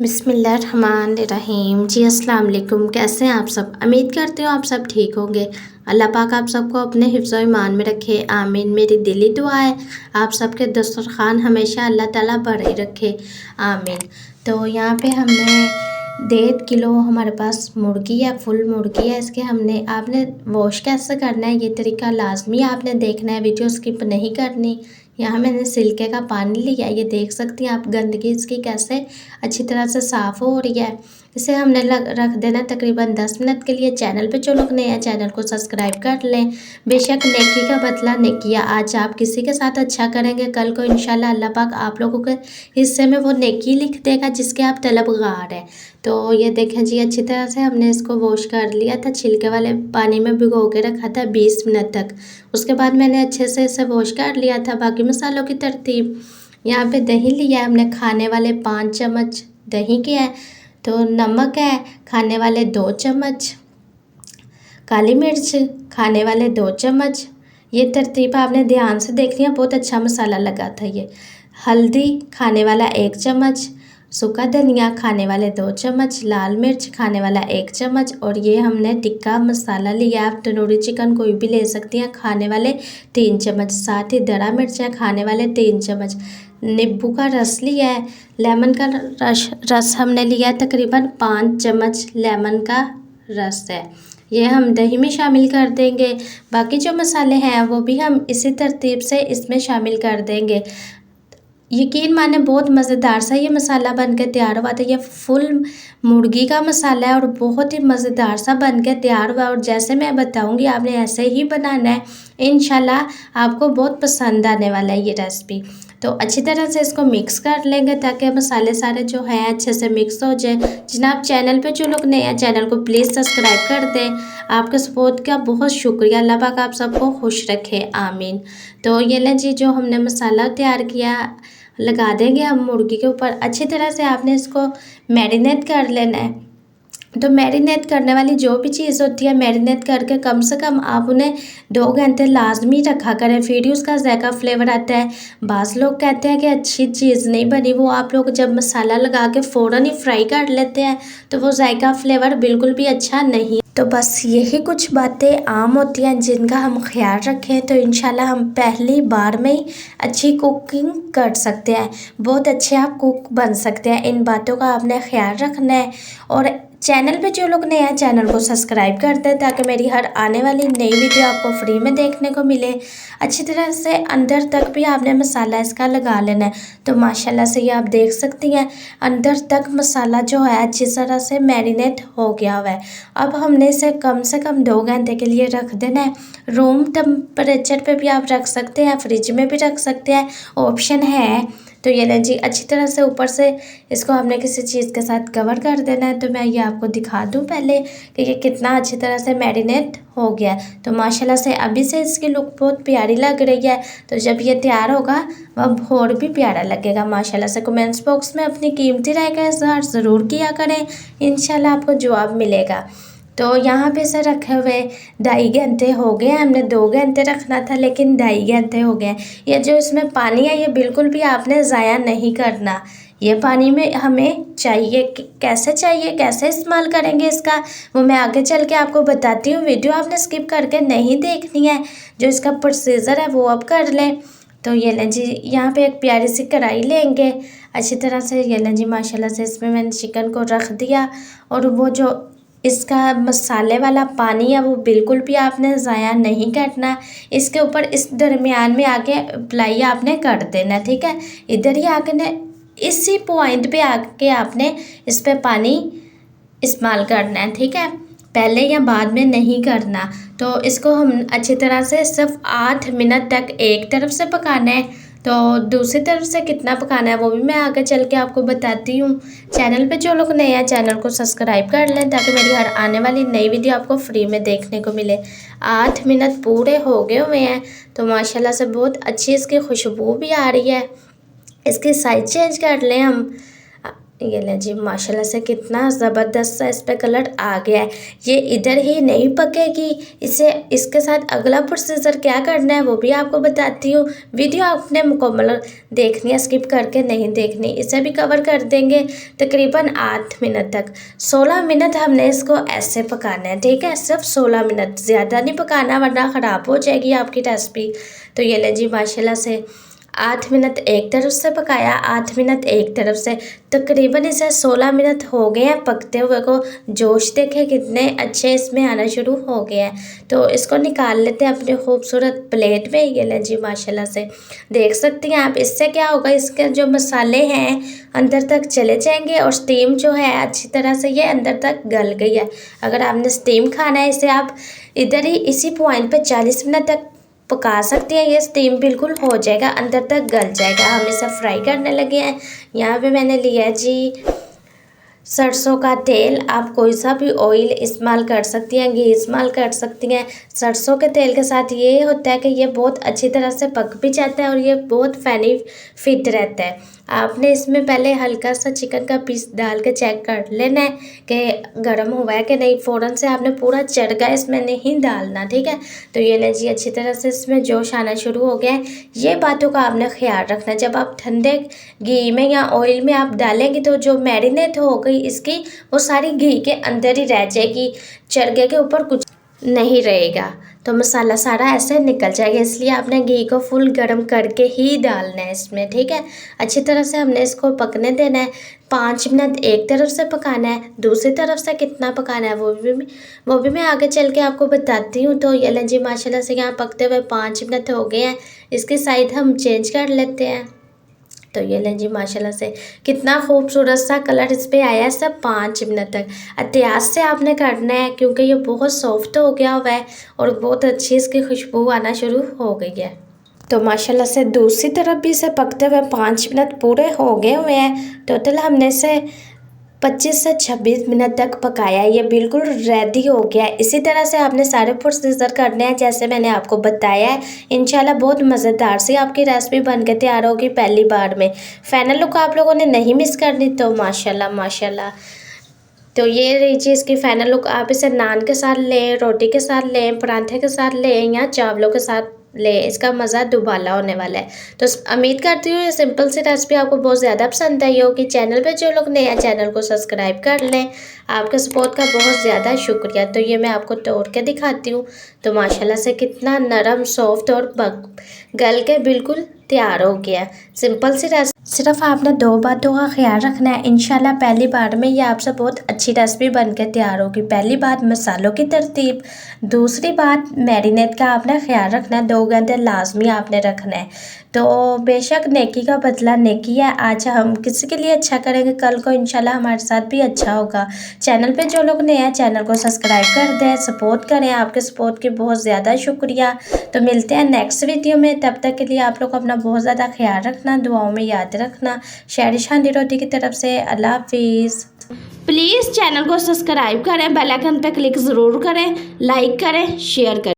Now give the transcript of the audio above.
बिस्मिल्लाहिर्रहमानिर्रहीम। जी अस्सलाम वालेकुम। कैसे हैं आप सब? उम्मीद करती हूँ आप सब ठीक होंगे। अल्लाह पाक आप सबको अपने हिफ्ज़ व ईमान में रखे, आमीन। मेरी दिली दुआ है आप सबके दस्तरखान हमेशा अल्लाह ताला भरे रखे, आमीन। तो यहाँ पे हमने 1.5 किलो हमारे पास मुर्गी है, फुल मुर्गी है। इसके हमने आपने वॉश कैसे करना है ये तरीका लाजमी आपने देखना है, वीडियो स्किप नहीं करनी। यहाँ मैंने सिल्के का पानी लिया है, ये देख सकती हैं आप गंदगी इसकी कैसे अच्छी तरह से साफ़ हो रही है। इसे हमने रख देना तकरीबन 10 मिनट के लिए। चैनल पे जो लोग नए हैं चैनल को सब्सक्राइब कर लें। बेशक नेकी का बदला नेकिया, आज आप किसी के साथ अच्छा करेंगे कल को इंशाल्लाह अल्लाह पाक आप लोगों के हिस्से में वो नेकी लिख देगा जिसके आप तलबगार हैं। तो ये देखें जी, अच्छी तरह से हमने इसको वॉश कर लिया था, छिलके वाले पानी में भिगो के रखा था 20 मिनट तक। उसके बाद मैंने अच्छे से इसे वॉश कर लिया था। बाकी मसालों की तरतीब, यहाँ पे दही लिया है हमने खाने वाले 5 चम्मच दही के है। तो नमक है खाने वाले 2 चम्मच, काली मिर्च खाने वाले 2 चम्मच। ये तरतीब आपने ध्यान से देखनी है, बहुत अच्छा मसाला लगा था ये। हल्दी खाने वाला 1 चम्मच, सूखा धनिया खाने वाले 2 चम्मच, लाल मिर्च खाने वाला 1 चम्मच। और ये हमने टिक्का मसाला लिया, आप तंदूरी चिकन कोई भी ले सकती हैं, खाने वाले 3 चम्मच। साथ ही दरा मिर्च है खाने वाले 3 चम्मच। नींबू का रस लिया है, लेमन का रस हमने लिया है तकरीबन 5 चम्मच लेमन का रस है। ये हम दही में शामिल कर देंगे। बाकी जो मसाले हैं वो भी हम इसी तरतीब से इसमें शामिल कर देंगे। यकीन माने बहुत मज़ेदार सा ये मसाला बन के तैयार हुआ था। ये फुल मुर्गी का मसाला है और बहुत ही मज़ेदार सा बन के तैयार हुआ। और जैसे मैं बताऊंगी आपने ऐसे ही बनाना है, इंशाल्लाह आपको बहुत पसंद आने वाला है ये रेसिपी। तो अच्छी तरह से इसको मिक्स कर लेंगे ताकि मसाले सारे जो हैं अच्छे से मिक्स हो जाए। जनाब चैनल पे जो लोग नए हैं चैनल को प्लीज़ सब्सक्राइब कर दें। आपके सपोर्ट का बहुत शुक्रिया। अल्लाह पाक आप सबको खुश रखे, आमीन। तो ये लें जी, जो हमने मसाला तैयार किया लगा देंगे हम मुर्गी के ऊपर। अच्छी तरह से आपने इसको मैरिनेट कर लेना है। तो मैरिनेट करने वाली जो भी चीज़ होती है, मैरिनेट करके कम से कम आप उन्हें 2 घंटे लाजमी रखा करें, फिर ही उसका ज़ायका फ्लेवर आता है। बाज़ लोग कहते हैं कि अच्छी चीज़ नहीं बनी, वो आप लोग जब मसाला लगा के फ़ौरन ही फ्राई कर लेते हैं तो वो ज़ायका फ्लेवर बिल्कुल भी अच्छा नहीं। तो बस यही कुछ बातें आम होती हैं जिनका हम ख्याल रखें तो इंशाल्लाह हम पहली बार में ही अच्छी कुकिंग कर सकते हैं, बहुत अच्छे आप कुक बन सकते हैं। इन बातों का आपने ख्याल रखना है। और चैनल पे जो लोग नए हैं चैनल को सब्सक्राइब कर दें ताकि मेरी हर आने वाली नई वीडियो आपको फ्री में देखने को मिले। अच्छी तरह से अंदर तक भी आपने मसाला इसका लगा लेना है। तो माशाल्लाह से ये आप देख सकती हैं अंदर तक मसाला जो है अच्छी तरह से मैरिनेट हो गया हुआ है। अब हमने इसे कम से कम 2 घंटे के लिए रख देना है। रूम टेम्परेचर पे भी आप रख सकते हैं, फ्रिज में भी रख सकते हैं, ऑप्शन है। तो ये लें जी, अच्छी तरह से ऊपर से इसको हमने किसी चीज़ के साथ कवर कर देना है। तो मैं ये आपको दिखा दूं पहले कि ये कितना अच्छी तरह से मैरिनेट हो गया है। तो माशाल्लाह से अभी से इसकी लुक बहुत प्यारी लग रही है। तो जब ये तैयार होगा वह और भी प्यारा लगेगा माशाल्लाह से। कमेंट्स बॉक्स में अपनी कीमती राय का इज़हार ज़रूर किया करें, इंशाल्लाह आपको जवाब मिलेगा। तो यहाँ पे इसे रखे हुए 2.5 घंटे हो गए। हमने 2 घंटे रखना था लेकिन 2.5 घंटे हो गए। ये जो इसमें पानी है ये बिल्कुल भी आपने ज़ाया नहीं करना। ये पानी में हमें चाहिए, कैसे चाहिए, कैसे इस्तेमाल करेंगे इसका वो मैं आगे चल के आपको बताती हूँ। वीडियो आपने स्किप करके नहीं देखनी है, जो इसका प्रोसीजर है वो अब कर लें। तो ये लें जी, यहाँ पे एक प्यारी सी कढ़ाई लेंगे अच्छी तरह से। ये लें जी, माशाल्लाह से इसमें मैंने चिकन को रख दिया। और वो जो इसका मसाले वाला पानी है वो बिल्कुल भी आपने ज़ाया नहीं करना। इसके ऊपर इस दरमियान में आके अप्लाई आपने कर देना, ठीक है। इधर ही आके ने इसी पॉइंट पे आके आपने इस पे पानी इस्तेमाल करना है, ठीक है, पहले या बाद में नहीं करना। तो इसको हम अच्छी तरह से सिर्फ 8 मिनट तक एक तरफ से पकाना है। तो दूसरी तरफ से कितना पकाना है वो भी मैं आगे चल के आपको बताती हूँ। चैनल पे जो लोग नए हैं चैनल को सब्सक्राइब कर लें ताकि मेरी हर आने वाली नई वीडियो आपको फ्री में देखने को मिले। 8 मिनट पूरे हो गए हुए हैं। तो माशाल्लाह से बहुत अच्छी इसकी खुशबू भी आ रही है। इसकी साइज़ चेंज कर लें हम। ये लें जी, माशाल्लाह से कितना ज़बरदस्त सा इस पे कलर आ गया है। ये इधर ही नहीं पकेगी, इसे इसके साथ अगला प्रोसीजर क्या करना है वो भी आपको बताती हूँ। वीडियो आपने मुकम्मल देखनी है, स्किप करके नहीं देखनी। इसे भी कवर कर देंगे तकरीबन 8 मिनट तक। 16 मिनट हमने इसको ऐसे पकाना है, ठीक है, सिर्फ 16 मिनट, ज़्यादा नहीं पकाना वरना ख़राब हो जाएगी आपकी रेसिपी। तो ये लें जी, माशाल्लाह से 8 मिनट एक तरफ से पकाया, 8 मिनट एक तरफ से, तकरीबन इसे 16 मिनट हो गए हैं पकते हुए को। जोश देखें कितने अच्छे इसमें आना शुरू हो गया है। तो इसको निकाल लेते हैं अपने खूबसूरत प्लेट में। ये लें जी, माशाल्लाह से देख सकती हैं आप। इससे क्या होगा, इसके जो मसाले हैं अंदर तक चले जाएंगे और स्टीम जो है अच्छी तरह से ये अंदर तक गल गई है। अगर आपने स्टीम खाना है इसे आप इधर ही इसी पॉइंट पे 40 मिनट तक पका सकती हैं। ये स्टीम बिल्कुल हो जाएगा, अंदर तक गल जाएगा। हम इसे फ्राई करने लगे हैं। यहाँ पे मैंने लिया है जी सरसों का तेल। आप कोई सा भी ऑयल इस्तेमाल कर सकती हैं, घी इस्तेमाल कर सकती हैं। सरसों के तेल के साथ ये होता है कि ये बहुत अच्छी तरह से पक भी जाता है और ये बहुत बेनिफिट रहता है। आपने इसमें पहले हल्का सा चिकन का पीस डाल के चेक कर लेना है कि गर्म हुआ है कि नहीं। फ़ौरन से आपने पूरा चरगा इसमें नहीं डालना, ठीक है। तो ये लें जी, अच्छी तरह से इसमें जोश आना शुरू हो गया है। ये बातों का आपने ख्याल रखना, जब आप ठंडे घी में या ऑयल में आप डालेंगे तो जो मैरिनेट हो गई इसकी वो सारी घी के अंदर ही रह जाएगी, चरगे के ऊपर कुछ नहीं रहेगा। तो मसाला सारा ऐसे निकल जाएगा, इसलिए आपने घी को फुल गर्म करके ही डालना है इसमें, ठीक है। अच्छी तरह से हमने इसको पकने देना है। 5 मिनट एक तरफ से पकाना है, दूसरी तरफ से कितना पकाना है वो भी मैं आगे चल के आपको बताती हूँ। तो ये लें जी, माशाल्लाह से यहाँ पकते हुए 5 मिनट हो गए हैं। इसकी साइड हम चेंज कर लेते हैं। तो ये लें जी, माशाल्लाह से कितना खूबसूरत सा कलर इस पे आया है सब 5 मिनट तक। एहतियात से आपने करना है क्योंकि ये बहुत सॉफ्ट हो गया हुआ है और बहुत अच्छी इसकी खुशबू आना शुरू हो गई है। तो माशाल्लाह से दूसरी तरफ भी इसे पकते हुए 5 मिनट पूरे हो गए हुए हैं। टोटल हमने इसे 25 से 26 मिनट तक पकाया। ये बिल्कुल रेडी हो गया है। इसी तरह से आपने सारे प्रोसीजर करने हैं जैसे मैंने आपको बताया है। इंशाल्लाह बहुत मज़ेदार सी आपकी रेसिपी बन के तैयार होगी पहली बार में। फाइनल लुक आप लोगों ने नहीं मिस करनी। तो माशाल्लाह माशाल्लाह, तो ये रही चीज़ इसकी फाइनल लुक। आप इसे नान के साथ लें, रोटी के साथ लें, पराठे के साथ लें या चावलों के साथ ले, इसका मज़ा दुबाला होने वाला है। तो उम्मीद करती हूँ ये सिंपल सी रेसिपी आपको बहुत ज़्यादा पसंद आई होगी। चैनल पे जो लोग नए हैं चैनल को सब्सक्राइब कर लें। आपके सपोर्ट का बहुत ज़्यादा शुक्रिया। तो ये मैं आपको तोड़ के दिखाती हूँ। तो माशाल्लाह से कितना नरम, सॉफ्ट और गल के बिल्कुल तैयार हो गया। सिंपल सी रेसिपी, सिर्फ आपने 2 बातों का ख्याल रखना है। इंशाल्लाह पहली बार में ये आपसे बहुत अच्छी रेसिपी बन के तैयार होगी। पहली बात मसालों की तरतीब, दूसरी बात मैरिनेट का आपने ख्याल रखना है। 2 घंटे लाजमी आपने रखना है। तो बेशक नेकी का बदला नेकी है। आज हम किसी के लिए अच्छा करेंगे, कल को इंशाल्लाह हमारे साथ भी अच्छा होगा। चैनल पे जो लोग नए हैं चैनल को सब्सक्राइब कर दें, सपोर्ट करें। आपके सपोर्ट की बहुत ज़्यादा शुक्रिया। तो मिलते हैं नेक्स्ट वीडियो में। तब तक के लिए आप लोग अपना बहुत ज़्यादा ख्याल रखना, दुआओं में याद रखना। शहरिश हांडी रोटी की तरफ से अल्लाह हाफिज़। प्लीज़ चैनल को सब्सक्राइब करें, बेल आइकन पे क्लिक ज़रूर करें, लाइक करें, शेयर करें।